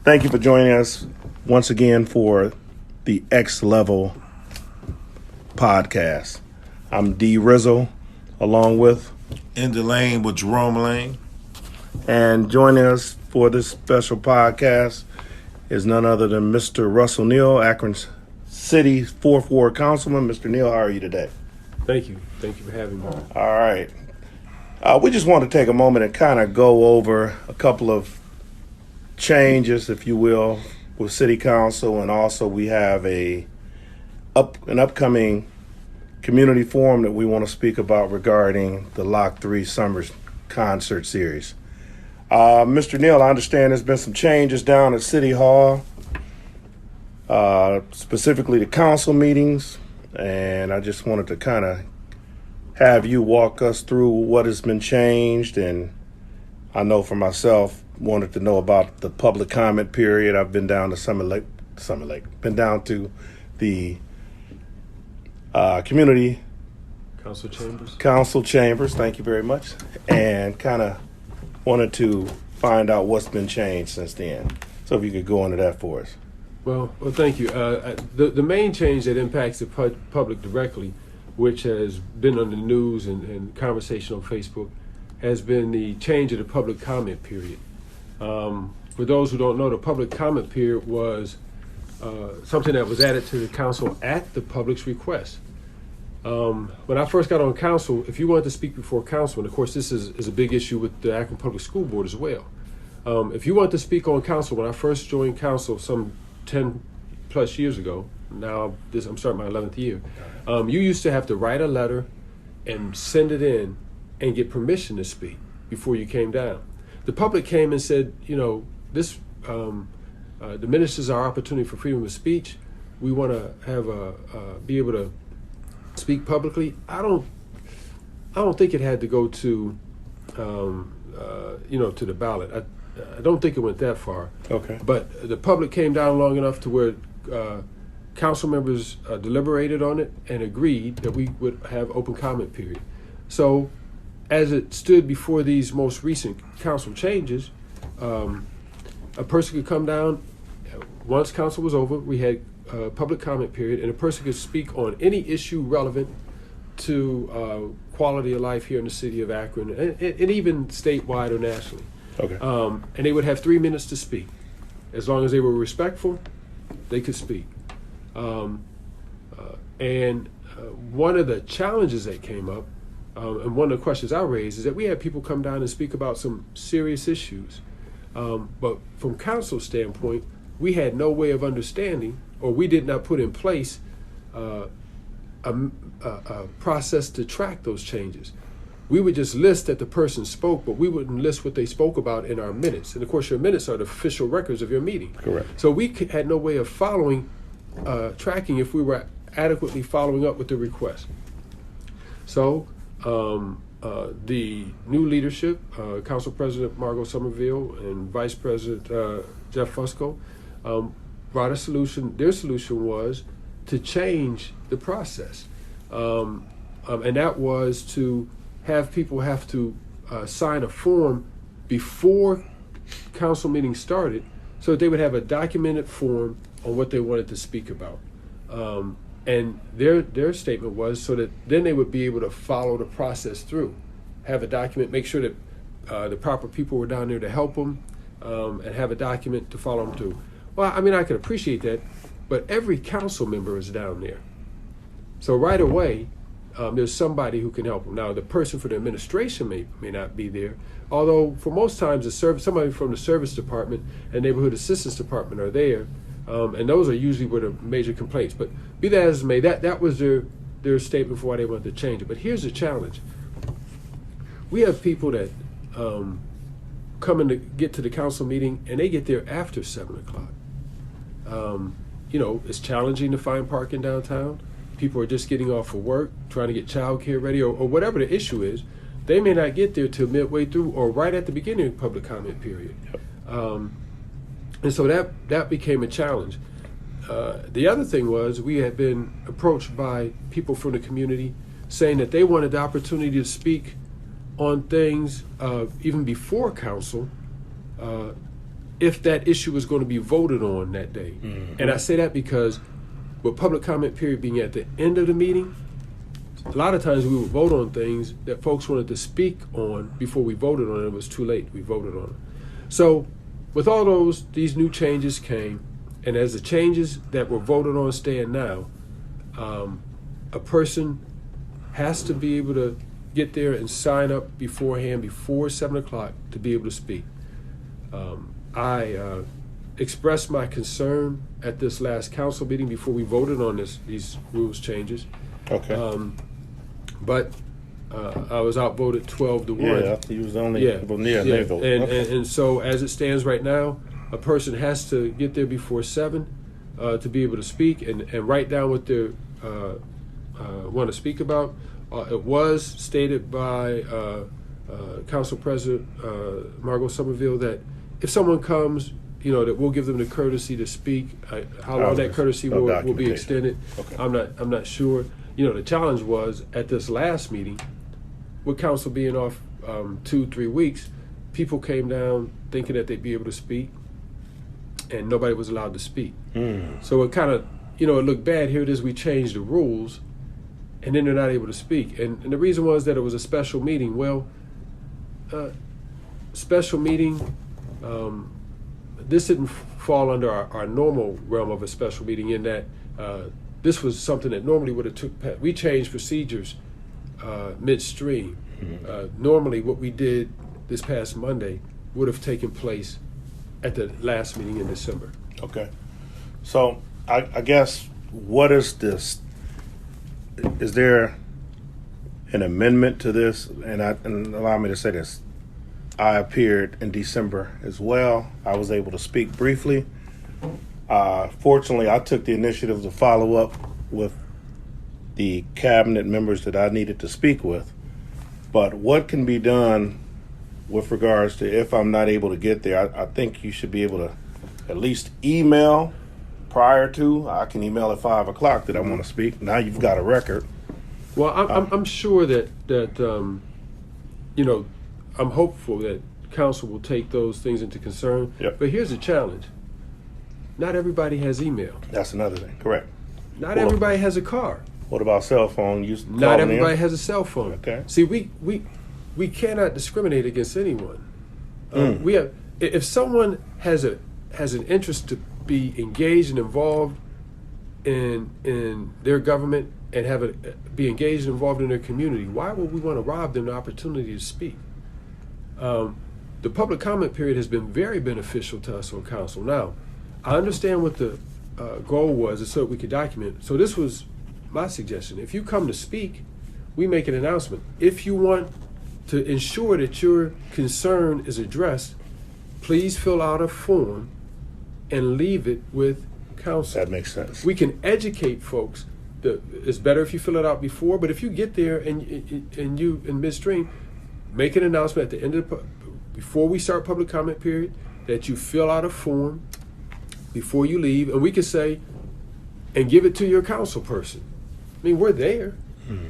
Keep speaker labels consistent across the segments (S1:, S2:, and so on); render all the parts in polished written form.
S1: Thank you for joining us once again for the X Level podcast. I'm D. Rizzo, along with
S2: In the Lane with Jerome Lane.
S1: And joining us for this special podcast is none other than Mr. Russ Neal, Akron City 4th Ward Councilman. Mr. Neal, how are you today?
S3: Thank you. Thank you for having me.
S1: All right. We just want to take a moment and kind of go over a couple of changes, if you will, with City Council, and also we have an upcoming community forum that we want to speak about regarding the Lock 3 Summer Concert Series. Mr. Neal, I understand there's been some changes down at City Hall, specifically the council meetings, and I just wanted to kind of have you walk us through what has been changed. And I know for myself, wanted to know about the public comment period. I've been down to been down to the community council chambers. Thank you very much. And kind of wanted to find out what's been changed since then. So if you could go into that for us.
S3: Well, thank you. The main change that impacts the public directly, which has been on the news and conversation on Facebook, has been the change of the public comment period. For those who don't know, the public comment period was something that was added to the council at the public's request. When I first got on council, if you wanted to speak before council, and of course this is a big issue with the Akron Public School Board as well. If you wanted to speak on council, when I first joined council some 10 plus years ago, now I'm starting my 11th year, you used to have to write a letter and send it in and get permission to speak before you came down. The public came and said, this diminishes our opportunity for freedom of speech. We want to have be able to speak publicly. I don't think it had to go to to the ballot. I don't think it went that far.
S1: Okay.
S3: But the public came down long enough to where council members deliberated on it and agreed that we would have open comment period. So as it stood before these most recent council changes, a person could come down. Once council was over, we had a public comment period, and a person could speak on any issue relevant to quality of life here in the city of Akron, and even statewide or nationally.
S1: Okay.
S3: And they would have 3 minutes to speak. As long as they were respectful, they could speak. And one of the challenges that came up, and one of the questions I raised, is that we had people come down and speak about some serious issues. But from council standpoint, we had no way of understanding, or we did not put in place a process to track those changes. We would just list that the person spoke, but we wouldn't list what they spoke about in our minutes. And of course, your minutes are the official records of your meeting.
S1: Correct.
S3: So we had no way of tracking if we were adequately following up with the request. So the new leadership, Council President Margot Somerville and Vice President Jeff Fusco, brought a solution. Their solution was to change the process. And that was to have people have to sign a form before council meeting started, so that they would have a documented form on what they wanted to speak about. And their statement was so that then they would be able to follow the process through, have a document, make sure that the proper people were down there to help them, and have a document to follow them through. Well, I mean, I could appreciate that, but every council member is down there. So right away, there's somebody who can help them. Now, the person for the administration may not be there, although for most times somebody from the service department and neighborhood assistance department are there, and those are usually where the major complaints. But be that as it may, that was their statement for why they wanted to change it. But here's the challenge. We have people that come in to get to the council meeting, and they get there after 7 o'clock. It's challenging to find parking downtown. People are just getting off of work, trying to get childcare ready, or whatever the issue is. They may not get there till midway through or right at the beginning of the public comment period. And so that became a challenge. The other thing was we had been approached by people from the community saying that they wanted the opportunity to speak on things even before council if that issue was going to be voted on that day. And I say that because with public comment period being at the end of the meeting, a lot of times we would vote on things that folks wanted to speak on before we voted on it. It was too late. We voted on it. So with all these new changes came, and as the changes that were voted on stand now, a person has to be able to get there and sign up beforehand, before 7 o'clock, to be able to speak. I expressed my concern at this last council meeting before we voted on these rules changes.
S1: Okay.
S3: But I was outvoted 12 to 1.
S1: Yeah, he was the only people near they voted.
S3: And so as it stands right now, a person has to get there before 7 to be able to speak and write down what they want to speak about. It was stated by Council President Margot Somerville that if someone comes, that we'll give them the courtesy to speak. How long that courtesy will be extended,
S1: okay.
S3: I'm not sure. The challenge was at this last meeting, with council being off 2-3 weeks, people came down thinking that they'd be able to speak, and nobody was allowed to speak. So it kind of, it looked bad. Here it is, we changed the rules, and then they're not able to speak. And the reason was that it was a special meeting. Well, special meeting, this didn't fall under our normal realm of a special meeting in that this was something that normally would have we changed procedures midstream. Normally what we did this past Monday would have taken place at the last meeting in December.
S1: Okay. So I guess what is this? Is there an amendment to this? And allow me to say this. I appeared in December as well. I was able to speak briefly. Fortunately, I took the initiative to follow up with the cabinet members that I needed to speak with. But what can be done with regards to if I'm not able to get there? I think you should be able to at least email prior to. I can email at 5 o'clock that I want to speak. Now you've got a record.
S3: Well, I'm sure that I'm hopeful that council will take those things into concern.
S1: Yep.
S3: But here's the challenge. Not everybody has email.
S1: That's another thing. Correct.
S3: Not everybody has a car.
S1: What about cell phone?
S3: Not everybody has a cell phone.
S1: Okay.
S3: See, we cannot discriminate against anyone. We have, if someone has an interest to be engaged and involved in their government and be engaged and involved in their community, why would we want to rob them the opportunity to speak? The public comment period has been very beneficial to us on council. Now, I understand what the goal was, is so that we could document. So this was my suggestion. If you come to speak, we make an announcement. If you want to ensure that your concern is addressed, please fill out a form and leave it with council.
S1: That makes sense.
S3: We can educate folks. It's better if you fill it out before, but if you get there and you in midstream, make an announcement at the end of before we start public comment period that you fill out a form before you leave, and we can say, and give it to your council person. I mean, we're there.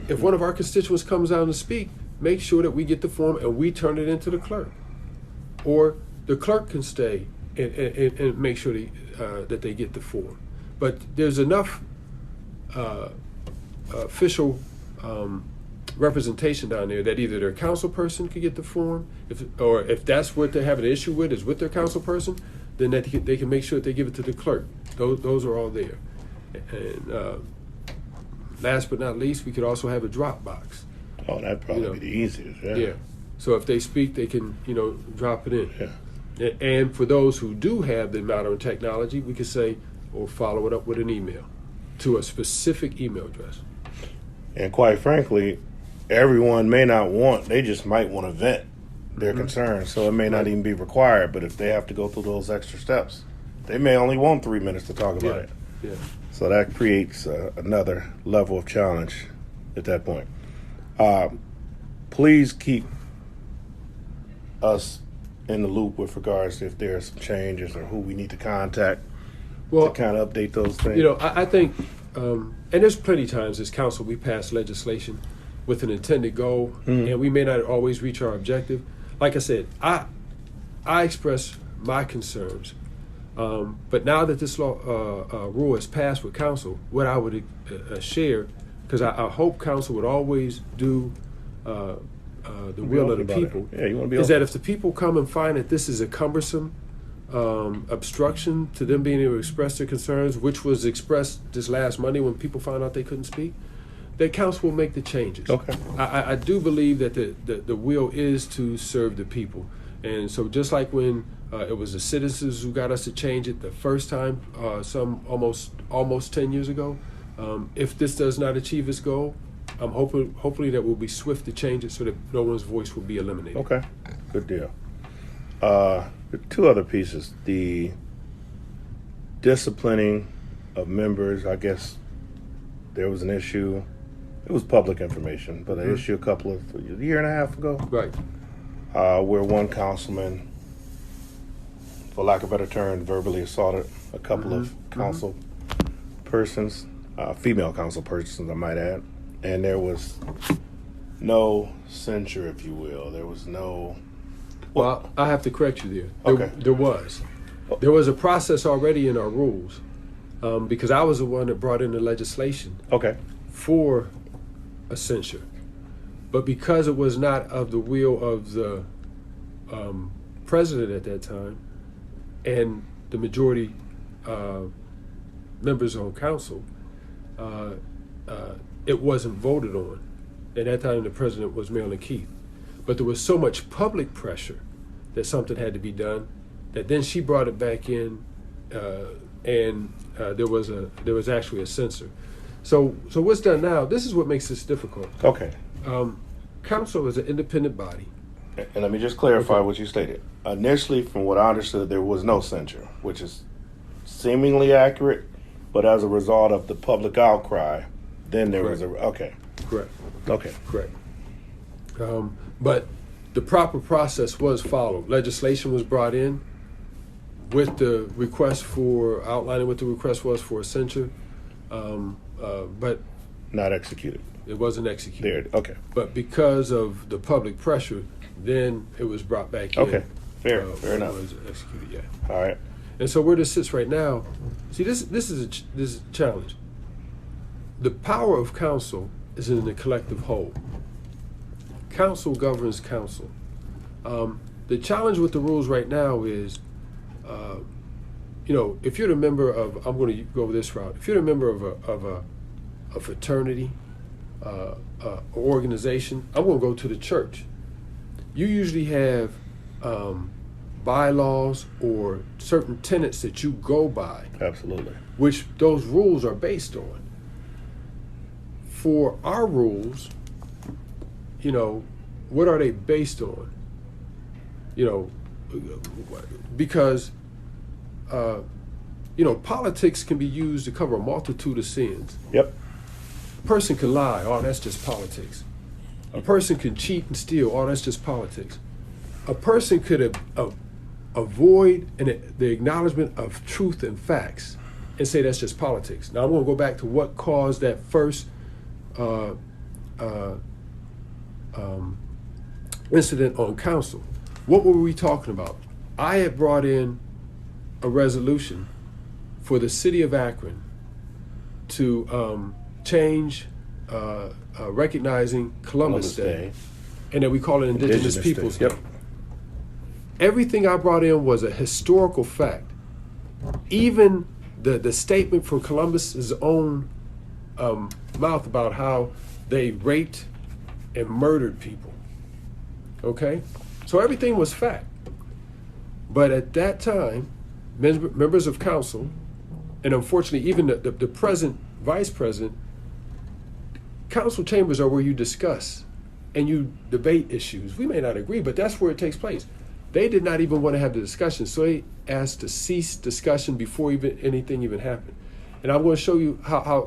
S3: If one of our constituents comes down to speak, make sure that we get the form and we turn it into the clerk. Or the clerk can stay and make sure that they get the form. But there's enough official representation down there that either their council person could get the form, or if that's what they have an issue with, is with their council person, then they can make sure that they give it to the clerk. Those are all there. And last but not least, we could also have a drop box.
S1: Oh, that'd probably be the easiest. Yeah.
S3: So if they speak, they can drop it in.
S1: Yeah.
S3: And for those who do have the modern technology, we could say, or follow it up with an email to a specific email address.
S1: And quite frankly, everyone may not want, they just might want to vent their concerns, so it may not even be required. But if they have to go through those extra steps, they may only want 3 minutes to talk about it.
S3: Yeah.
S1: So that creates another level of challenge at that point. Please keep us in the loop with regards to if there are some changes or who we need to contact to kind of update those things.
S3: I think, and there's plenty of times as council we pass legislation with an intended goal, and we may not always reach our objective. Like I said, I express my concerns. But now that this law rule has passed with council, what I would share, because I hope council would always do the will of the people,
S1: Yeah, you want to be
S3: is
S1: open.
S3: that if the people come and find that this is a cumbersome obstruction to them being able to express their concerns, which was expressed this last Monday when people found out they couldn't speak, that council will make the changes.
S1: Okay.
S3: I do believe that the will is to serve the people. And so just like when it was the citizens who got us to change it the first time, some almost 10 years ago, if this does not achieve its goal, I'm hopefully that we'll be swift to change it so that no one's voice will be eliminated.
S1: Okay, good deal. Two other pieces. The disciplining of members, I guess there was an issue. It was public information, but an issue a year and a half ago,
S3: Right.
S1: where one councilman, for lack of a better term, verbally assaulted a couple of council persons, female council persons, I might add, and there was no censure, if you will. There was no.
S3: Well, I have to correct you there.
S1: Okay.
S3: There was a process already in our rules, because I was the one that brought in the legislation
S1: Okay.
S3: for a censure. But because it was not of the will of the president at that time and the majority members on council, it wasn't voted on. At that time, the president was Marilyn Keith. But there was so much public pressure that something had to be done that then she brought it back in, and there was actually a censor. So what's done now? This is what makes this difficult.
S1: Okay.
S3: Council is an independent body.
S1: And let me just clarify
S3: Okay.
S1: what you stated. Initially, from what I understood, there was no censure, which is seemingly accurate, but as a result of the public outcry, then there was okay.
S3: Correct.
S1: Okay.
S3: Correct. But the proper process was followed. Legislation was brought in with the request for outlining what the request was for a censure, but
S1: Not executed.
S3: it wasn't executed.
S1: There. Okay.
S3: But because of the public pressure, then it was brought back in.
S1: Okay. Fair
S3: when
S1: enough.
S3: It was executed, yeah.
S1: All right.
S3: And so where this sits right now, see, this is a challenge. The power of council is in the collective whole. Council governs council. The challenge with the rules right now is, if you're a member of, I'm going to go this route. If you're a member of a fraternity, organization, I'm going to go to the church. You usually have bylaws or certain tenets that you go by,
S1: Absolutely.
S3: which those rules are based on. For our rules, what are they based on? Because politics can be used to cover a multitude of sins.
S1: Yep.
S3: A person can lie, oh, that's just politics. A person can cheat and steal, oh, that's just politics. A person could avoid the acknowledgement of truth and facts and say that's just politics. Now I'm going to go back to what caused that first incident on council. What were we talking about? I had brought in a resolution for the city of Akron to change recognizing Columbus Day, and that we call it Indigenous Peoples Day.
S1: Yep.
S3: Everything I brought in was a historical fact. Even the statement from Columbus's own mouth about how they raped and murdered people. Okay? So everything was fact. But at that time, members of council, and unfortunately even the present vice president, council chambers are where you discuss and you debate issues. We may not agree, but that's where it takes place. They did not even want to have the discussion, so they asked to cease discussion before anything even happened. And I'm going to show you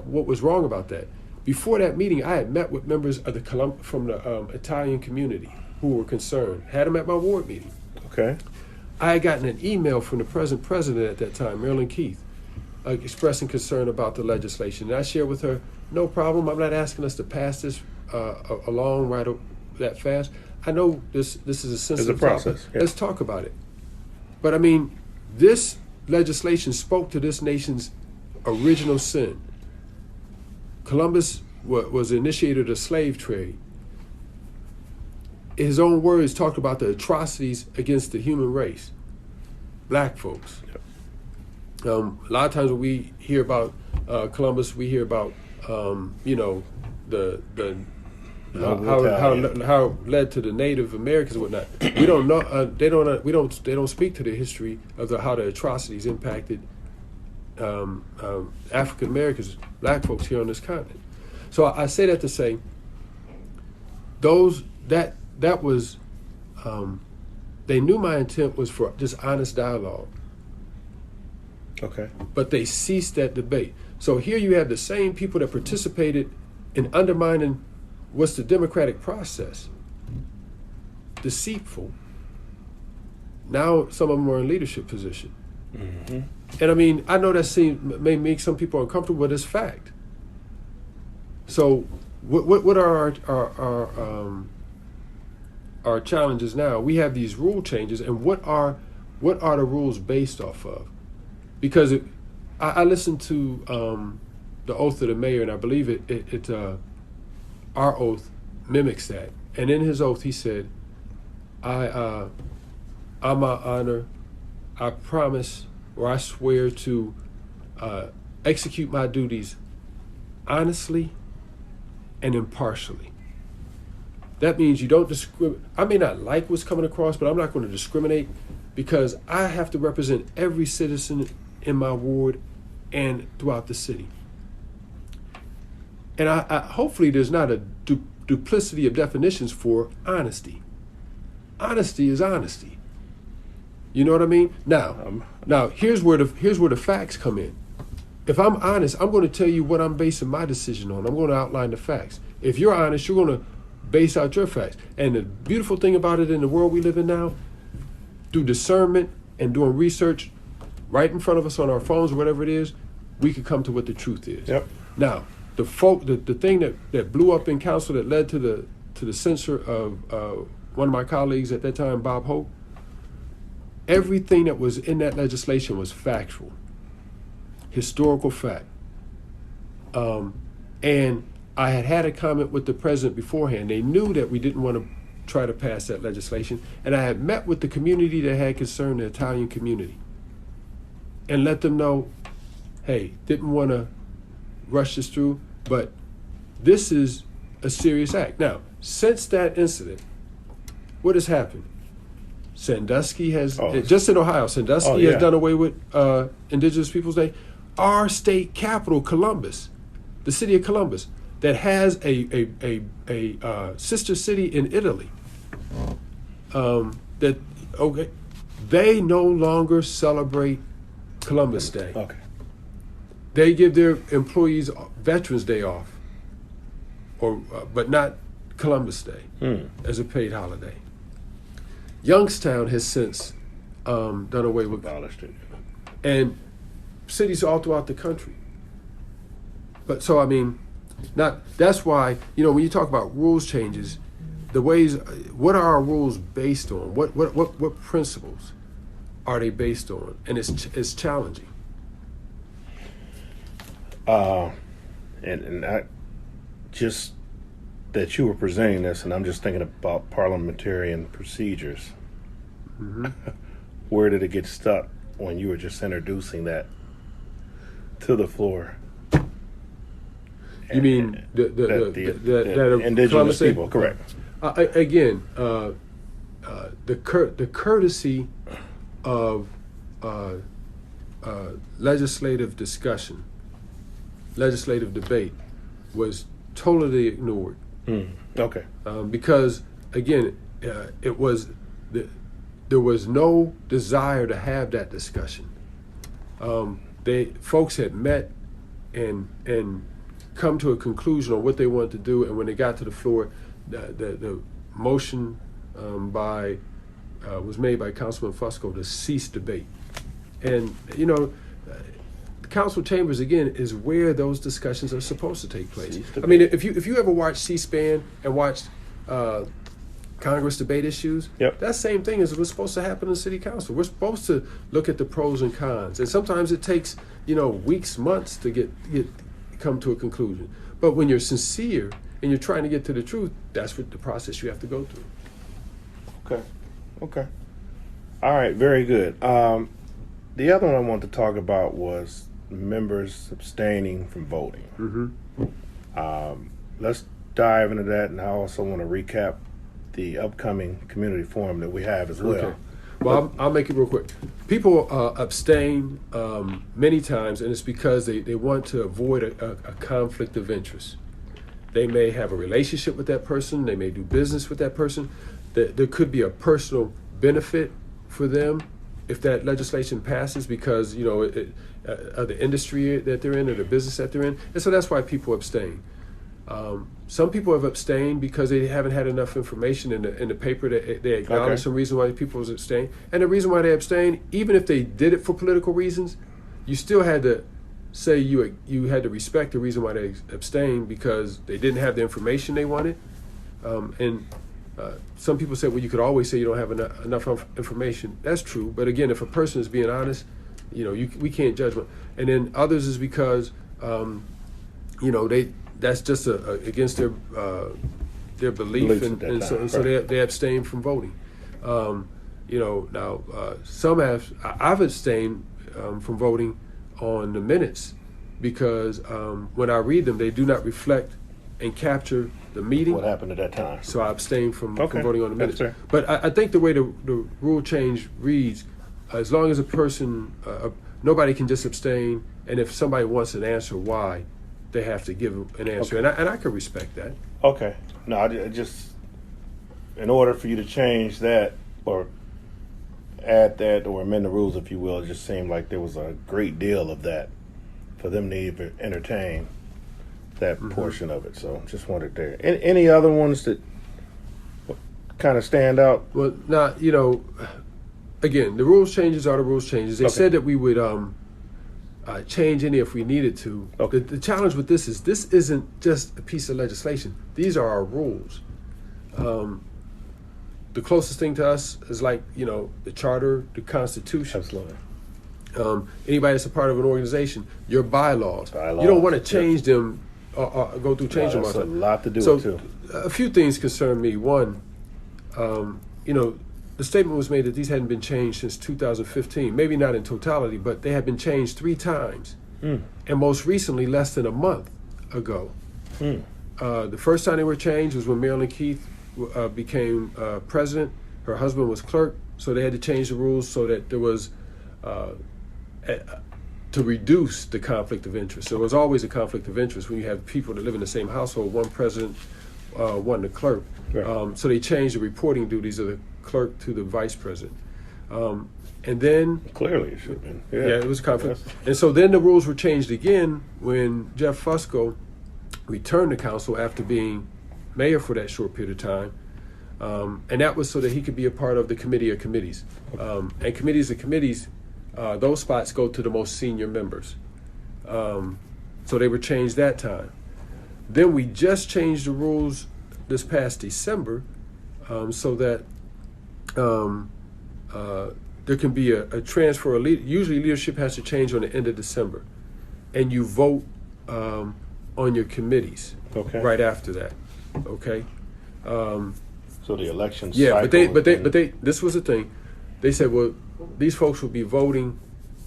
S3: what was wrong about that. Before that meeting, I had met with members of from the Italian community who were concerned. Had them at my ward meeting.
S1: Okay.
S3: I had gotten an email from the present president at that time, Marilyn Keith, expressing concern about the legislation. And I shared with her, no problem, I'm not asking us to pass this along that fast. I know this is a sensitive
S1: process.
S3: topic.
S1: Yeah.
S3: Let's talk about it. But I mean, this legislation spoke to this nation's original sin. Columbus was initiated a slave trade. His own words talked about the atrocities against the human race, black folks. A lot of times when we hear about Columbus, we hear about the how it led to the Native Americans and whatnot. We don't know. They don't speak to the history of how the atrocities impacted African Americans, black folks here on this continent. So I say that to say that was they knew my intent was for just honest dialogue.
S1: Okay.
S3: But they ceased that debate. So here you have the same people that participated in undermining what's the democratic process. Deceitful. Now some of them are in leadership position. Mm-hmm. And I mean, I know that may make some people uncomfortable, but it's fact. So what are our challenges now? We have these rule changes, and what are the rules based off of? Because I listened to the oath of the mayor, and I believe our oath mimics that. And in his oath, he said, "On my honor, I promise or I swear to execute my duties honestly and impartially." That means you don't discriminate. I may not like what's coming across, but I'm not going to discriminate because I have to represent every citizen in my ward and throughout the city. And I hopefully there's not a duplicity of definitions for honesty. Honesty is honesty. You know what I mean? Now here's where the facts come in. If I'm honest, I'm going to tell you what I'm basing my decision on. I'm going to outline the facts. If you're honest, you're going to base out your facts. And the beautiful thing about it in the world we live in now, through discernment and doing research right in front of us on our phones or whatever it is, we could come to what the truth is.
S1: Yep.
S3: Now, the thing that blew up in council that led to the censure of one of my colleagues at that time, Bob Hope, everything that was in that legislation was factual, historical fact. And I had a comment with the president beforehand. They knew that we didn't want to try to pass that legislation. And I had met with the community that had concerned, the Italian community, and let them know, hey, didn't want to rush this through, but this is a serious act. Now, since that incident, what has happened? Sandusky has, just in Ohio, Sandusky has done away with Indigenous Peoples Day. Our state capital, Columbus, the city of Columbus, that has a sister city in Italy, they no longer celebrate Columbus Day.
S1: Okay.
S3: They give their employees Veterans Day off, but not Columbus Day as a paid holiday. Youngstown has since done away with
S1: abolished it,
S3: and cities all throughout the country. But so I mean, that's why when you talk about rules changes, the ways, what are our rules based on? What principles are they based on? And it's challenging.
S1: And I just that you were presenting this, and I'm just thinking about parliamentarian procedures. Mm-hmm. Where did it get stuck when you were just introducing that to the floor?
S3: You mean the
S1: indigenous people, correct?
S3: Again, the courtesy of legislative discussion, legislative debate, was totally ignored.
S1: Okay.
S3: Because again, there was no desire to have that discussion. Folks had met and come to a conclusion on what they wanted to do, and when they got to the floor, the motion was made by Councilman Fusco to cease debate. And council chambers, again, is where those discussions are supposed to take place. I mean, if you ever watch C-SPAN and watched Congress debate issues.
S1: Yep.
S3: That same thing is what's supposed to happen in city council. We're supposed to look at the pros and cons, and sometimes it takes weeks, months to come to a conclusion. But when you're sincere and you're trying to get to the truth, that's what the process you have to go through.
S1: Okay. All right, very good. The other one I wanted to talk about was members abstaining from voting.
S3: Mm-hmm.
S1: Let's dive into that, and I also want to recap the upcoming community forum that we have as well.
S3: Okay. Well, I'll make it real quick. People abstain many times, and it's because they want to avoid a conflict of interest. They may have a relationship with that person. They may do business with that person. There could be a personal benefit for them if that legislation passes because, of the industry that they're in or the business that they're in. And so that's why people abstain. Some people have abstained because they haven't had enough information in the paper that they acknowledge some reason why people abstain. And the reason why they abstain, even if they did it for political reasons, you still had to say you had to respect the reason why they abstained because they didn't have the information they wanted. Some people say, well, you could always say you don't have enough information. That's true. But again, if a person is being honest, we can't judge them. And then others is because, that's just against their belief, and so they abstain from voting. I've abstained from voting on the minutes because when I read them, they do not reflect and capture the meeting.
S1: What happened at that time?
S3: So I abstain from voting on the minutes.
S1: Fair.
S3: But I think the way the rule change reads, as long as a person, nobody can just abstain, and if somebody wants an answer why, they have to give an answer, and I can respect that.
S1: Okay. No, I just in order for you to change that or add that or amend the rules, if you will, it just seemed like there was a great deal of that for them to even entertain that portion of it. So just wanted there. Any other ones that kind of stand out?
S3: Well, now, again, the rules changes are the rules changes. They said that we would change any if we needed to.
S1: Okay.
S3: The challenge with this isn't just a piece of legislation. These are our rules. The closest thing to us is like, the charter, the Constitution.
S1: Absolutely.
S3: Anybody that's a part of an organization, your bylaws. You don't want to change them or go through change them.
S1: That's a lot to do
S3: so,
S1: with too.
S3: A few things concern me. One, the statement was made that these hadn't been changed since 2015. Maybe not in totality, but they had been changed 3 times. And most recently, less than a month ago. The first time they were changed was when Marilyn Keith became president. Her husband was clerk, so they had to change the rules so that there was to reduce the conflict of interest. There was always a conflict of interest when you have people that live in the same household, one president, one the clerk. Right. So they changed the reporting duties of the clerk to the vice president. And then
S1: clearly it should have been.
S3: Yeah, it was a conflict. And so then the rules were changed again when Jeff Fusco returned to council after being mayor for that short period of time. And that was so that he could be a part of the committee of committees. And committees of committees, those spots go to the most senior members. So they were changed that time. Then we just changed the rules this past December so that there can be a transfer of usually leadership has to change on the end of December, and you vote on your committees right after that. Okay.
S1: So the election
S3: cycle.
S1: Yeah,
S3: but they this was the thing. They said, well, these folks will be voting,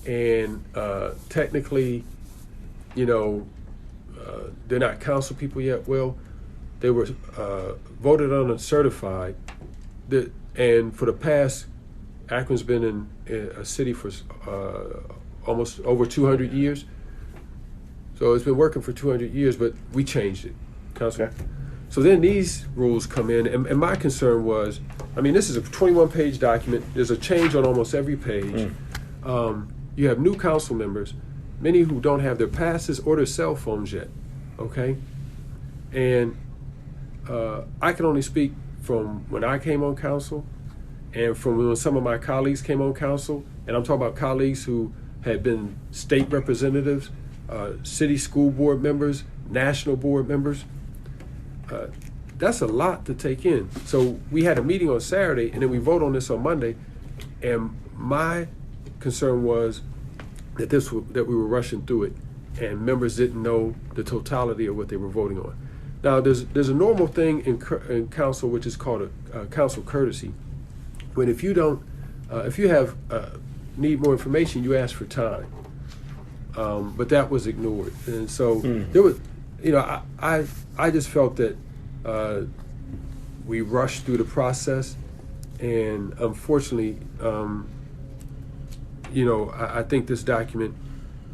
S3: and technically, they're not council people yet. Well, they were voted on and certified. And for the past, Akron's been in a city for almost over 200 years. So it's been working for 200 years, but we changed it. Council. Okay. So then these rules come in, and my concern was, this is a 21-page document. There's a change on almost every page. You have new council members, many who don't have their passes or their cell phones yet, okay? And I can only speak from when I came on council and from when some of my colleagues came on council, and I'm talking about colleagues who had been state representatives, city school board members, national board members. that's a lot to take in. So we had a meeting on Saturday, and then we vote on this on Monday. And my concern was that that we were rushing through it, and members didn't know the totality of what they were voting on. Now, there's a normal thing in council which is called a council courtesy. When if you have need more information, you ask for time. But that was ignored, and so there was, I just felt that we rushed through the process, and unfortunately, I think this document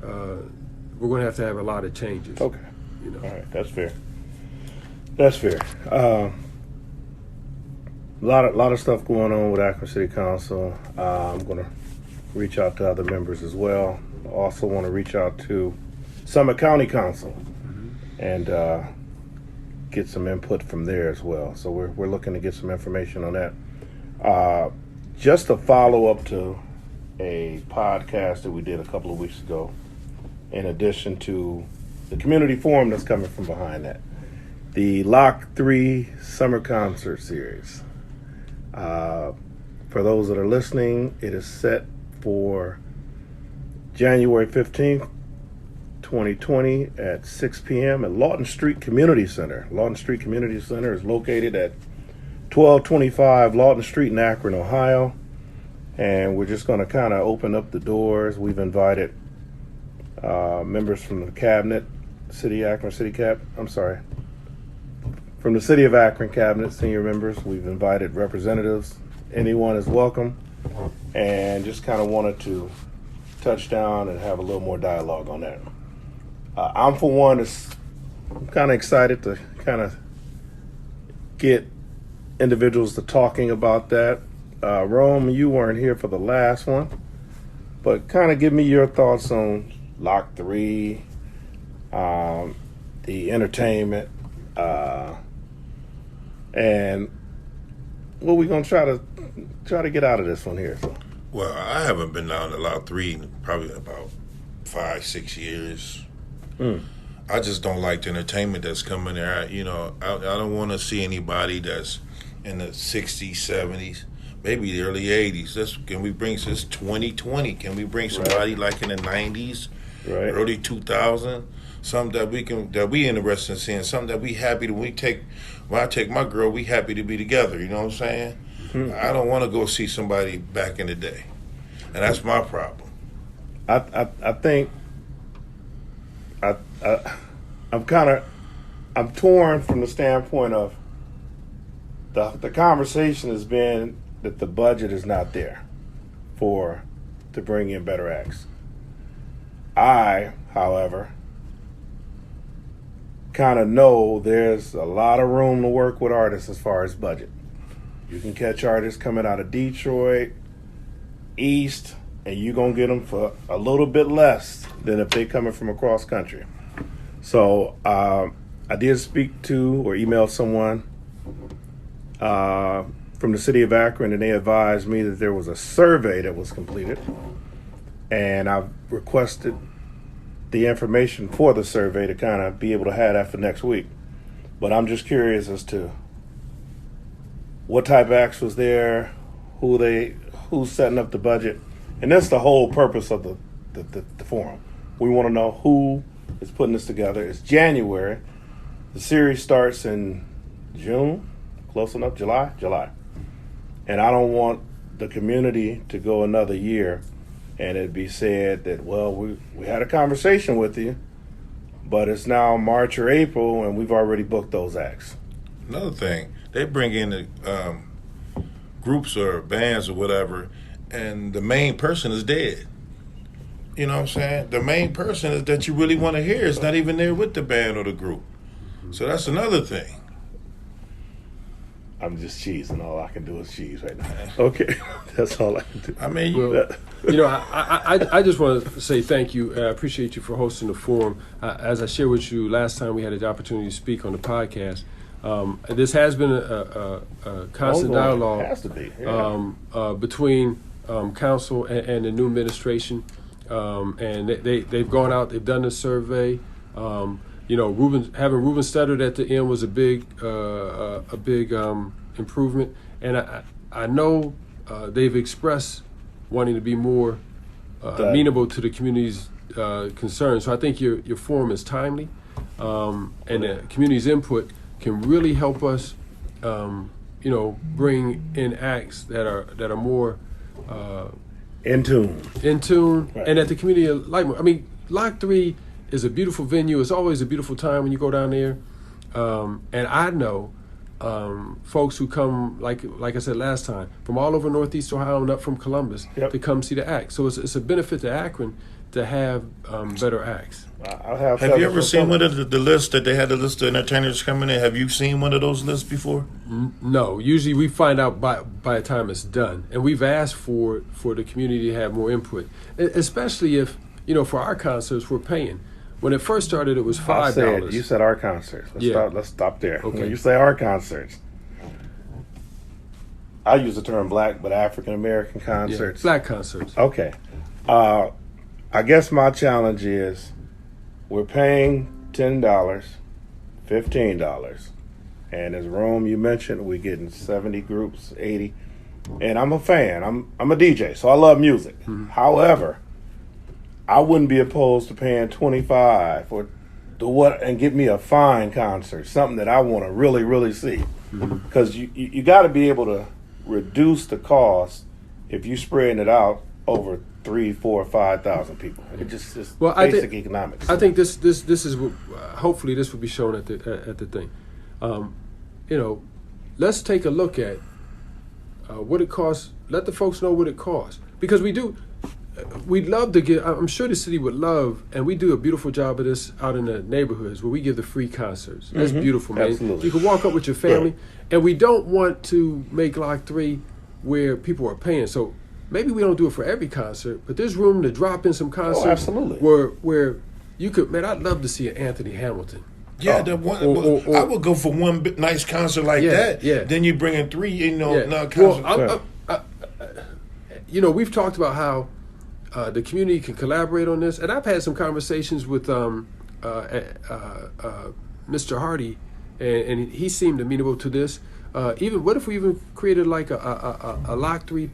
S3: we're going to have a lot of changes.
S1: Okay. All right, that's fair. That's fair. A lot of stuff going on with Akron City Council. I'm going to reach out to other members as well. I also want to reach out to Summit County Council and get some input from there as well. So we're looking to get some information on that. Just a follow up to a podcast that we did a couple of weeks ago, in addition to the community forum that's coming from behind that. The Lock 3 Summer Concert Series. For those that are listening, it is set for January 15th, 2020 at 6 p.m. at Lawton Street Community Center. Lawton Street Community Center is located at 1225 Lawton Street in Akron, Ohio. And we're just going to kind of open up the doors. We've invited members from the cabinet, from the City of Akron Cabinet, senior members. We've invited representatives. Anyone is welcome. And just kind of wanted to touch down and have a little more dialogue on that. I'm, for one, I'm kind of excited to kind of get individuals to talking about that. Rome, you weren't here for the last one, but kind of give me your thoughts on Lock 3, the entertainment, and what we're gonna try to get out of this one here. So.
S2: Well, I haven't been down to Lot 3 in probably about 5-6 years. I just don't like the entertainment that's coming there. I don't want to see anybody that's in the 60s, 70s, maybe the early 80s. Can we bring this 2020? Can we bring somebody like in the 90s, early 2000s? Something that we interested in seeing. Something that we happy to when I take my girl, we happy to be together. You know what I'm saying? I don't want to go see somebody back in the day, and that's my problem.
S1: I think I'm torn from the standpoint of the conversation has been that the budget is not there to bring in better acts. I, however, kind of know there's a lot of room to work with artists as far as budget. You can catch artists coming out of Detroit, East, and you're going to get them for a little bit less than if they're coming from across country. So I did speak to or email someone from the city of Akron, and they advised me that there was a survey that was completed, and I've requested the information for the survey to kind of be able to have that for next week. But I'm just curious as to what type of acts was there, who's setting up the budget, and that's the whole purpose of the forum. We want to know who is putting this together. It's January. The series starts in June, close enough, July. And I don't want the community to go another year and it be said that, well, we had a conversation with you, but it's now March or April and we've already booked those acts.
S2: Another thing, they bring in the groups or bands or whatever, and the main person is dead. You know what I'm saying? The main person is that you really want to hear is not even there with the band or the group. So that's another thing.
S1: I'm just cheesing. All I can do is cheese right now. Okay, that's all I can do.
S2: I mean,
S3: I just want to say thank you. I appreciate you for hosting the forum. As I shared with you last time we had the opportunity to speak on the podcast, this has been a constant dialogue.
S1: It has to be. Yeah.
S3: Between council and the new administration, and they've gone out. They've done a survey. having Ruben Studdard at the end was a big improvement, and I know they've expressed wanting to be more amenable to the community's concerns. So I think your forum is timely, and the community's input can really help us, bring in acts that are more
S1: in tune,
S3: right. And that the community like. I mean, Lock 3 is a beautiful venue. It's always a beautiful time when you go down there, and I know folks who come, like I said last time, from all over Northeast Ohio and up from Columbus to come see the act. So it's a benefit to Akron to have better acts.
S2: Have you ever seen one of the lists that they had, the list of entertainers coming in? Have you seen one of those lists before?
S3: No. Usually we find out by the time it's done, and we've asked for the community to have more input, especially if for our concerts we're paying. When it first started, it was $5.
S1: You said our concerts. Let's stop there.
S3: Okay.
S1: When you say our concerts, I use the term black, but African American concerts.
S3: Black concerts.
S1: Okay. I guess my challenge is we're paying $10, $15, and as Rome you mentioned, we're getting 70 groups, 80, and I'm a fan. I'm a DJ, so I love music. Mm-hmm. However, I wouldn't be opposed to paying $25 for what and get me a fine concert, something that I want to really, really see. Because you got to be able to reduce the cost if you're spreading it out over 3, 4, 5,000 people. It just is basic economics.
S3: I think this is hopefully this will be shown at the thing. Let's take a look at what it costs. Let the folks know what it costs, because we'd love to get. I'm sure the city would love, and we do a beautiful job of this out in the neighborhoods where we give the free concerts. That's beautiful, man.
S1: Absolutely.
S3: You can walk up with your family, and we don't want to make Lock 3 where people are paying. So maybe we don't do it for every concert, but there's room to drop in some concerts.
S1: Oh, absolutely.
S3: Where you could, man, I'd love to see an Anthony Hamilton.
S2: Yeah, I would go for one nice concert like that.
S3: Yeah.
S2: Then you bring in 3, concerts.
S3: Well, we've talked about how the community can collaborate on this, and I've had some conversations with Mr. Hardy, and he seemed amenable to this. What if we even created like a Lock 3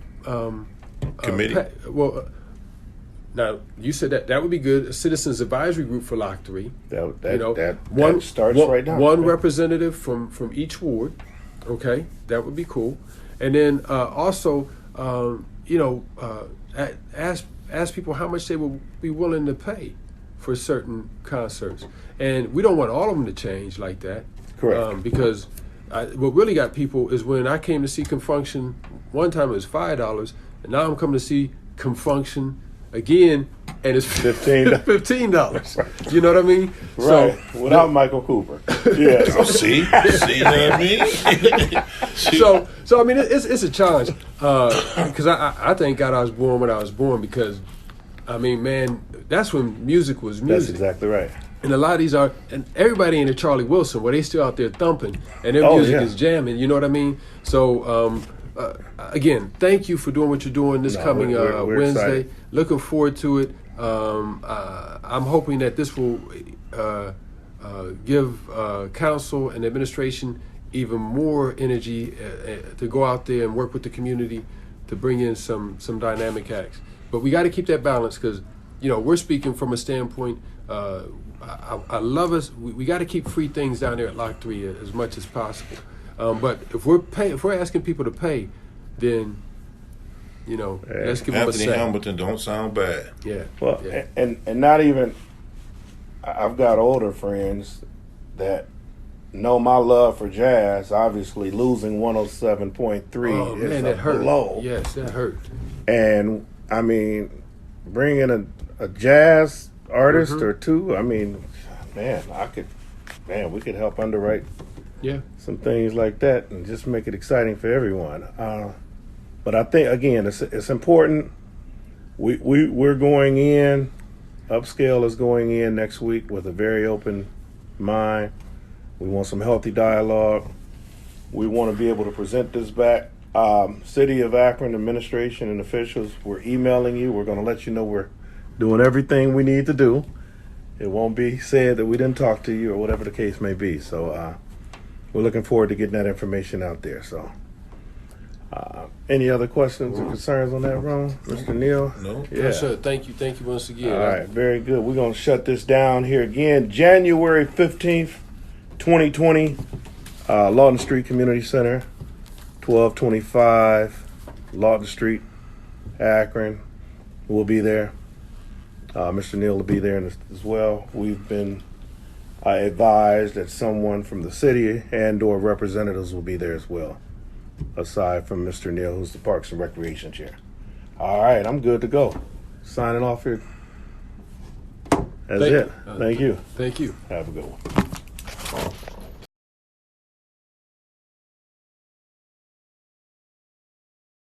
S2: committee?
S3: Now you said that would be good. A citizens advisory group for Lock 3.
S1: That starts right now.
S3: One representative from each ward. Okay, that would be cool. And then also, ask people how much they will be willing to pay for certain concerts. And we don't want all of them to change like that.
S1: Correct.
S3: Because what really got people is when I came to see Confunction, one time it was $5, and now I'm coming to see Confunction again, and it's $15. You know what I mean?
S1: Right. So, without Michael Cooper. Yeah.
S2: See what I mean?
S3: So I mean, it's a challenge because I thank God I was born when I was born, because I mean, man, that's when music was music.
S1: That's exactly right.
S3: And a lot of these are, and everybody in the Charlie Wilson, where they still out there thumping, and their music is jamming. You know what I mean? So again, thank you for doing what you're doing this coming
S1: we're
S3: Wednesday.
S1: excited.
S3: Looking forward to it. I'm hoping that this will give council and administration even more energy to go out there and work with the community to bring in some dynamic acts. But we got to keep that balance, because we're speaking from a standpoint. I love us. We got to keep free things down there at Lock 3 as much as possible. But if we're asking people to pay, then let's give them a say.
S2: Anthony Hamilton don't sound bad.
S3: Yeah.
S1: Well, and not even. I've got older friends that know my love for jazz. Obviously, losing 107.3 is
S3: that hurt.
S1: blow.
S3: Yes, that hurt.
S1: And I mean, bringing a jazz artist or two. I mean, we could help underwrite.
S3: Yeah.
S1: Some things like that, and just make it exciting for everyone. But I think again, it's important. We're going in. Upscale is going in next week with a very open mind. We want some healthy dialogue. We want to be able to present this back. City of Akron administration and officials, we're emailing you. We're going to let you know we're doing everything we need to do. It won't be said that we didn't talk to you or whatever the case may be. So we're looking forward to getting that information out there. So any other questions or concerns on that, Ron? Mr. Neal?
S2: No.
S1: Yeah.
S3: Yes, sir. Thank you once again.
S1: All right, very good. We're going to shut this down here again. January 15th, 2020, Lawton Street Community Center, 1225 Lawton Street, Akron. We'll be there. Mr. Neal will be there as well. We've been advised that someone from the city and or representatives will be there as well, aside from Mr. Neal, who's the Parks and Recreation Chair. All right, I'm good to go. Signing off here. That's it. Thank you.
S3: Thank you.
S1: Have a good one.